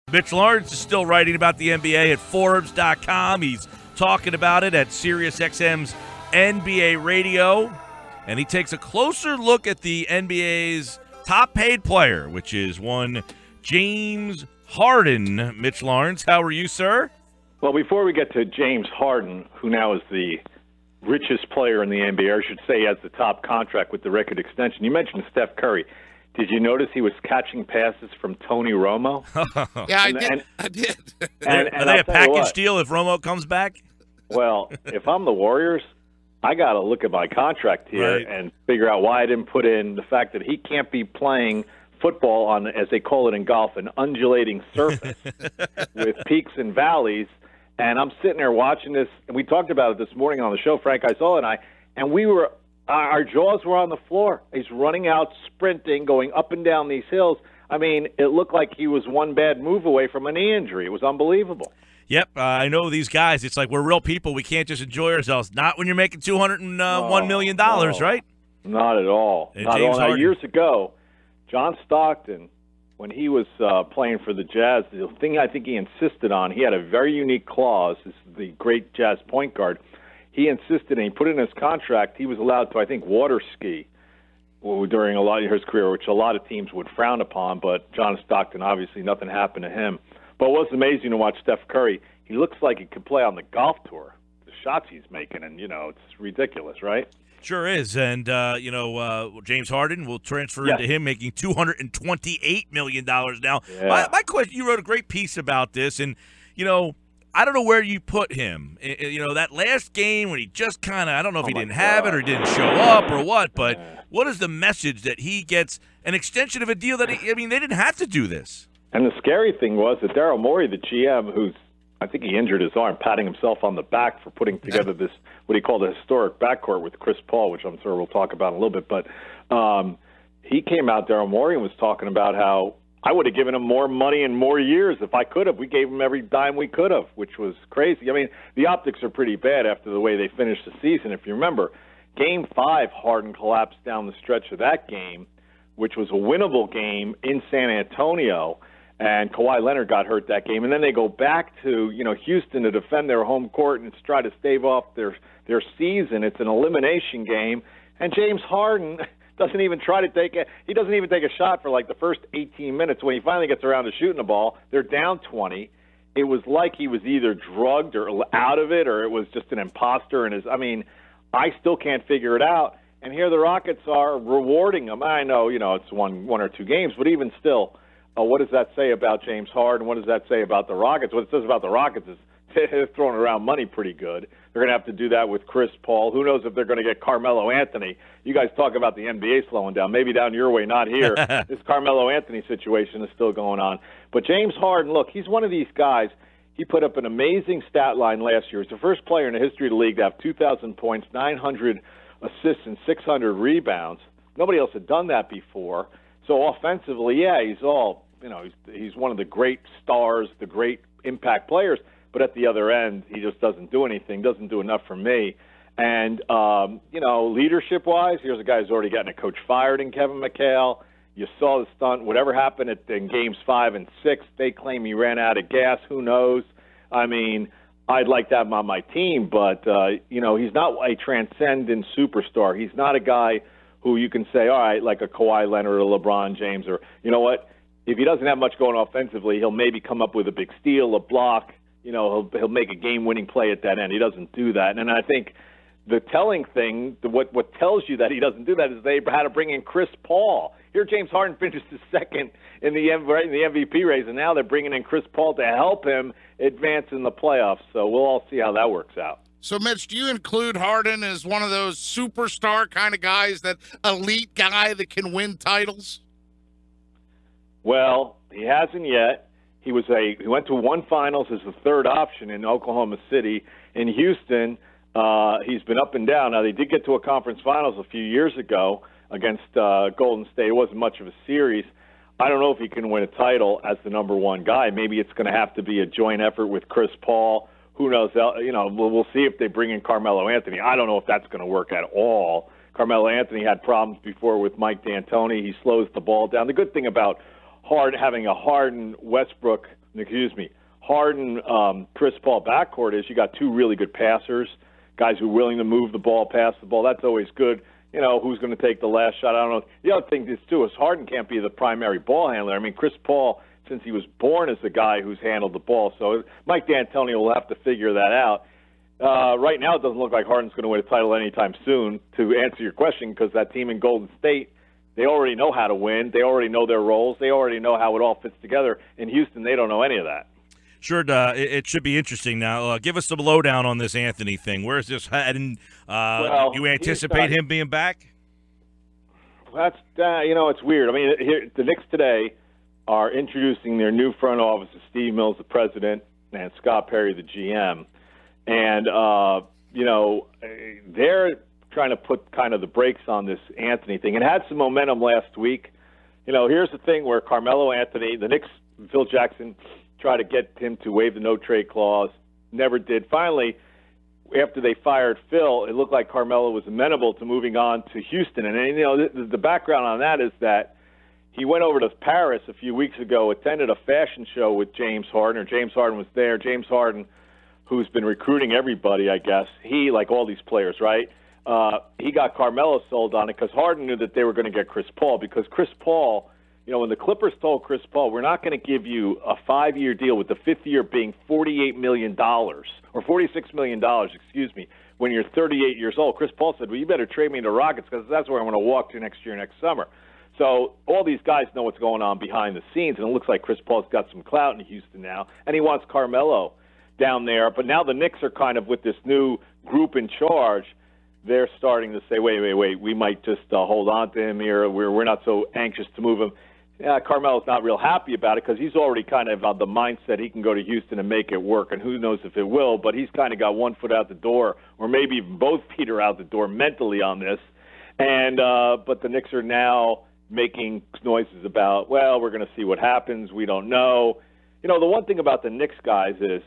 Mitch Lawrence is still writing about the NBA at Forbes.com. He's talking about it at SiriusXM's NBA Radio. And he takes a closer look at the NBA's top-paid player, which is one James Harden. Mitch Lawrence, how are you, sir? Well, before we get to James Harden, who now is the richest player in the NBA, or I should say he has the top contract with the record extension, you mentioned Steph Curry. Did you notice he was catching passes from Tony Romo? Yeah, I did. Are they a package deal if Romo comes back? Well, if I'm the Warriors, I got to look at my contract here and figure out why I didn't put in the fact that he can't be playing football on, as they call it in golf, an undulating surface with peaks and valleys. And I'm sitting there watching this, and we talked about it this morning on the show, Frank Isola and I, and our jaws were on the floor. He's running out, sprinting, going up and down these hills. I mean, it looked like he was one bad move away from a knee injury. It was unbelievable. Yep, I know these guys. It's like we're real people. We can't just enjoy ourselves. Not when you're making $201 million, right? Not at all. And not James at all. Now, Harden. years ago, John Stockton, when he was playing for the Jazz, the thing I think he insisted on, he had a very unique clause. This is the great Jazz point guard. He insisted, and he put in his contract, he was allowed to, I think, water ski during a lot of his career, which a lot of teams would frown upon, but John Stockton, obviously, nothing happened to him. But it was amazing to watch Steph Curry. He looks like he could play on the golf tour, the shots he's making, and, it's ridiculous, right? Sure is. And, James Harden will transfer into him making $228 million now. Yeah. My question, you wrote a great piece about this, and, I don't know where you put him. That last game when he just kind of, I don't know if he didn't have it or didn't show up or what, but what is the message that he gets an extension of a deal that, they didn't have to do this? And the scary thing was that Daryl Morey, the GM, I think he injured his arm, patting himself on the back for putting together this, what he called a historic backcourt with Chris Paul, which I'm sure we'll talk about in a little bit. But he came out, Daryl Morey, and was talking about how I would have given him more money and more years if I could have. We gave him every dime we could have, which was crazy. I mean, the optics are pretty bad after the way they finished the season. If you remember, Game 5, Harden collapsed down the stretch of that game, which was a winnable game in San Antonio, and Kawhi Leonard got hurt that game. And then they go back to, Houston to defend their home court and try to stave off their season. It's an elimination game, and James Harden doesn't even try to he doesn't even take a shot for like the first 18 minutes. When he finally gets around to shooting the ball, they're down 20. It was like he was either drugged or out of it, or it was just an imposter. I still can't figure it out. And here the Rockets are rewarding him. I know, it's one or two games, but even still, what does that say about James Harden? What does that say about the Rockets? What it says about the Rockets is they're throwing around money pretty good. They're going to have to do that with Chris Paul. Who knows if they're going to get Carmelo Anthony? You guys talk about the NBA slowing down. Maybe down your way, not here. This Carmelo Anthony situation is still going on. But James Harden, look, he's one of these guys. He put up an amazing stat line last year. He's the first player in the history of the league to have 2,000 points, 900 assists, and 600 rebounds. Nobody else had done that before. So offensively, he's he's one of the great stars, the great impact players. But at the other end, he just doesn't do anything, doesn't do enough for me. And, leadership-wise, here's a guy who's already gotten a coach fired in Kevin McHale. You saw the stunt. Whatever happened in Games 5 and 6, they claim he ran out of gas. Who knows? I'd like to have him on my team, but, he's not a transcendent superstar. He's not a guy who you can say, all right, like a Kawhi Leonard or LeBron James, or, you know what? If he doesn't have much going offensively, he'll maybe come up with a big steal, a block. He'll make a game-winning play at that end. He doesn't do that. And I think the telling thing, what tells you that he doesn't do that, is they had to bring in Chris Paul. Here James Harden finished second in the MVP race, and now they're bringing in Chris Paul to help him advance in the playoffs. So we'll all see how that works out. So, Mitch, do you include Harden as one of those superstar kind of guys, that elite guy that can win titles? Well, he hasn't yet. He went to one finals as the third option in Oklahoma City. In Houston, he's been up and down. Now, they did get to a conference finals a few years ago against Golden State. It wasn't much of a series. I don't know if he can win a title as the number one guy. Maybe it's going to have to be a joint effort with Chris Paul. Who knows? We'll see if they bring in Carmelo Anthony. I don't know if that's going to work at all. Carmelo Anthony had problems before with Mike D'Antoni. He slows the ball down. The good thing about having a Harden, Westbrook, Harden, Chris Paul backcourt is you got two really good passers, guys who are willing to move the ball, pass the ball. That's always good. You know, who's going to take the last shot? I don't know. The other thing is, too, is Harden can't be the primary ball handler. I mean, Chris Paul, since he was born as the guy who's handled the ball, so Mike D'Antoni will have to figure that out. Right now, it doesn't look like Harden's going to win a title anytime soon, to answer your question, because that team in Golden State, they already know how to win. They already know their roles. They already know how it all fits together. In Houston, they don't know any of that. Sure, it should be interesting. Now, give us some lowdown on this Anthony thing. Where's this heading? You anticipate him being back? That's it's weird. I mean, the Knicks today are introducing their new front office of Steve Mills, the president, and Scott Perry, the GM. And, they're trying to put kind of the brakes on this Anthony thing. It had some momentum last week. You know, here's the thing where Carmelo Anthony, the Knicks, Phil Jackson, tried to get him to waive the no-trade clause, never did. Finally, after they fired Phil, it looked like Carmelo was amenable to moving on to Houston. And the background on that is that he went over to Paris a few weeks ago, attended a fashion show with James Harden, or James Harden was there. James Harden, who's been recruiting everybody, I guess, he, like all these players, right, he got Carmelo sold on it because Harden knew that they were going to get Chris Paul, because Chris Paul, when the Clippers told Chris Paul, we're not going to give you a 5-year deal with the fifth year being $48 million or $46 million, when you're 38 years old, Chris Paul said, well, you better trade me to Rockets because that's where I'm going to walk to next summer. So all these guys know what's going on behind the scenes, and it looks like Chris Paul's got some clout in Houston now, and he wants Carmelo down there. But now the Knicks are kind of with this new group in charge. They're starting to say, wait, we might just hold on to him here. We're not so anxious to move him. Carmelo's not real happy about it because he's already kind of on the mindset he can go to Houston and make it work, and who knows if it will, but he's kind of got one foot out the door, or maybe even both feet are out the door mentally on this. And but the Knicks are now making noises about, well, we're going to see what happens. We don't know. The one thing about the Knicks guys is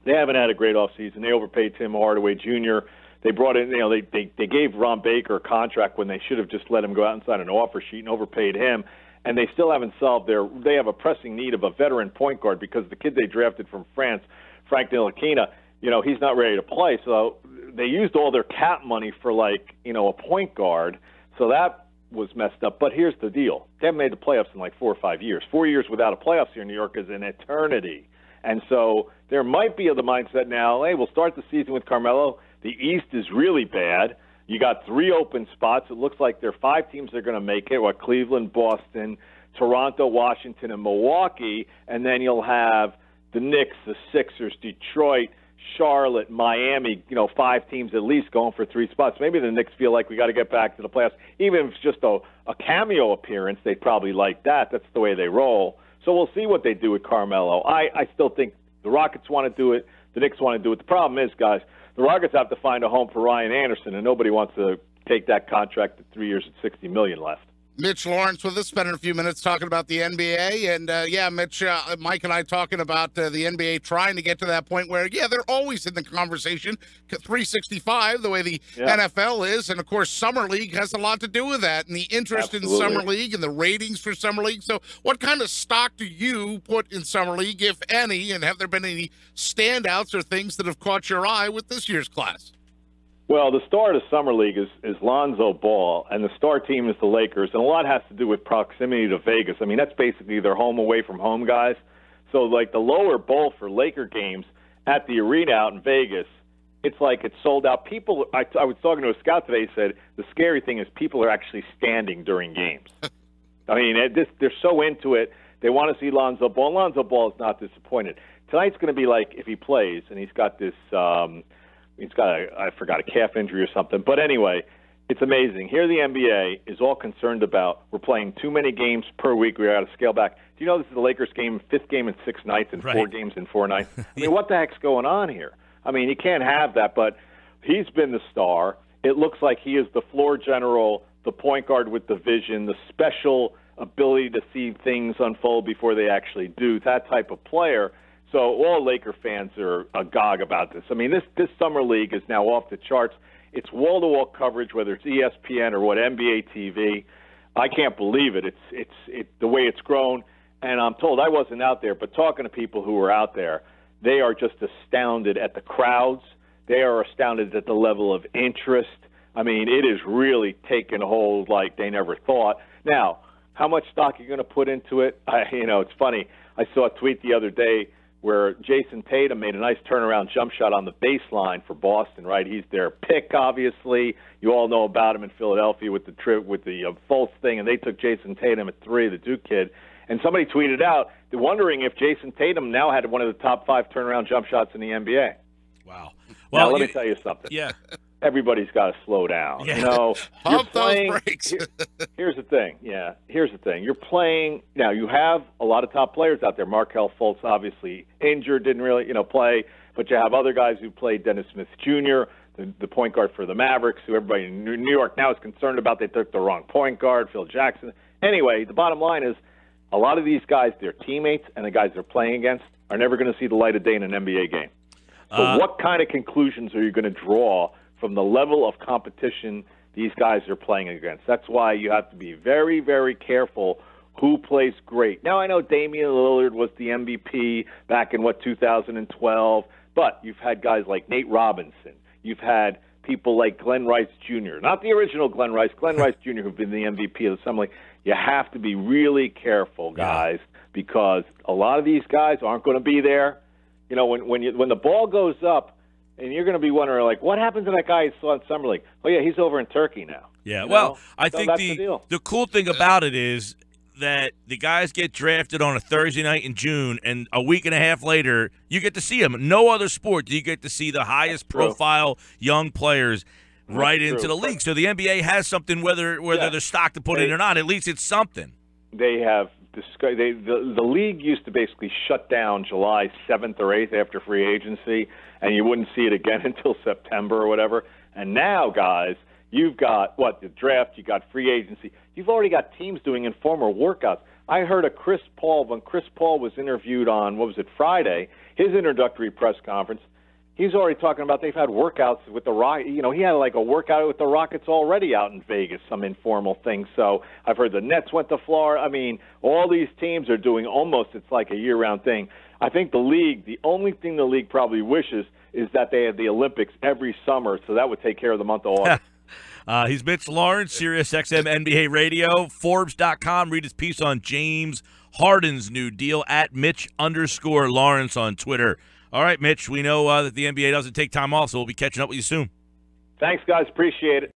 they haven't had a great offseason. They overpaid Tim Hardaway Jr. They brought in, they gave Ron Baker a contract when they should have just let him go out and sign an offer sheet and overpaid him. And they still haven't solved they have a pressing need of a veteran point guard because the kid they drafted from France, Frank Ntilikina, he's not ready to play. So they used all their cap money for a point guard. So that was messed up. But here's the deal. They haven't made the playoffs in 4 or 5 years. 4 years without a playoffs here in New York is an eternity. And so there might be the mindset now, hey, we'll start the season with Carmelo. The East is really bad. You got 3 open spots. It looks like there are 5 teams that are going to make it, Cleveland, Boston, Toronto, Washington, and Milwaukee. And then you'll have the Knicks, the Sixers, Detroit, Charlotte, Miami, 5 teams at least going for 3 spots. Maybe the Knicks feel like we got to get back to the playoffs. Even if it's just a cameo appearance, they'd probably like that. That's the way they roll. So we'll see what they do with Carmelo. I still think the Rockets want to do it. The Knicks want to do it. The problem is, guys, the Rockets have to find a home for Ryan Anderson, and nobody wants to take that contract at 3 years at $60 million left. Mitch Lawrence with us, spending a few minutes talking about the NBA. And, Mitch, Mike and I talking about the NBA trying to get to that point where, they're always in the conversation, 365, the way the NFL is. And, of course, Summer League has a lot to do with that and the interest in Summer League and the ratings for Summer League. So what kind of stock do you put in Summer League, if any, and have there been any standouts or things that have caught your eye with this year's class? Well, the star of the Summer League is Lonzo Ball, and the star team is the Lakers, and a lot has to do with proximity to Vegas. I mean, that's basically their home away from home guys. So, the lower bowl for Laker games at the arena out in Vegas, it's sold out. People, I was talking to a scout today, he said the scary thing is people are actually standing during games. I mean, they're so into it. They want to see Lonzo Ball. Lonzo Ball is not disappointed. Tonight's going to be if he plays, and he's got this he's got a calf injury or something. But anyway, it's amazing. Here the NBA is all concerned about we're playing too many games per week. We got to scale back. Do you know this is the Lakers' 5th game in 6 nights and 4 games in 4 nights? I mean, what the heck's going on here? I mean, you can't have that, but he's been the star. It looks like he is the floor general, the point guard with the vision, the special ability to see things unfold before they actually do, that type of player. So all Laker fans are agog about this. I mean, this Summer League is now off the charts. It's wall-to-wall coverage, whether it's ESPN or NBA TV. I can't believe it. It's the way it's grown. And I'm told, I wasn't out there, but talking to people who were out there, they are just astounded at the crowds. They are astounded at the level of interest. I mean, it is really taken hold like they never thought. Now, how much stock are you going to put into it? It's funny. I saw a tweet the other day where Jason Tatum made a nice turnaround jump shot on the baseline for Boston, right? He's their pick, obviously. You all know about him in Philadelphia with the Fultz thing, and they took Jason Tatum at 3, the Duke kid. And somebody tweeted out, wondering if Jason Tatum now had one of the top 5 turnaround jump shots in the NBA. Wow. Well, now, let me tell you something. Yeah. Everybody's got to slow down. Yeah. Pump those brakes. Here's the thing. Yeah, here's the thing. You're playing now. You have a lot of top players out there. Markelle Fultz obviously injured, didn't really play, but you have other guys who played. Dennis Smith Jr., the point guard for the Mavericks, who everybody in New York now is concerned about. They took the wrong point guard, Phil Jackson. Anyway, the bottom line is a lot of these guys, their teammates and the guys they're playing against, are never going to see the light of day in an NBA game. So what kind of conclusions are you going to draw from the level of competition these guys are playing against? That's why you have to be very, very careful who plays great. Now, I know Damian Lillard was the MVP back in, 2012, but you've had guys like Nate Robinson. You've had people like Glenn Rice Jr., not the original Glenn Rice Jr., who've been the MVP of the Summer League. You have to be really careful, guys, because a lot of these guys aren't going to be there. When the ball goes up, and you're going to be wondering, like, what happened to that guy you saw in Summer League? Oh, yeah, he's over in Turkey now. Yeah, I so think the cool thing about it is that the guys get drafted on a Thursday night in June, and a week and a half later, you get to see them. No other sport do you get to see the highest profile young players right into the league. So the NBA has something, whether there's stock to put in or not. At least it's something. They have the league used to basically shut down July 7th or 8th after free agency, and you wouldn't see it again until September or whatever. And now, guys, you've got, the draft, you got free agency. You've already got teams doing informal workouts. I heard of Chris Paul, when Chris Paul was interviewed on, Friday, his introductory press conference, he's already talking about they've had workouts with the Rockets. He had like a workout with the Rockets already out in Vegas, some informal thing. So I've heard the Nets went to Florida. I mean, all these teams are doing it's like a year-round thing. I think the only thing the league probably wishes is that they had the Olympics every summer, so that would take care of the month of August. He's Mitch Lawrence, SiriusXM NBA Radio, Forbes.com. Read his piece on James Harden's new deal at Mitch_Lawrence on Twitter. All right, Mitch, we know that the NBA doesn't take time off, so we'll be catching up with you soon. Thanks, guys. Appreciate it.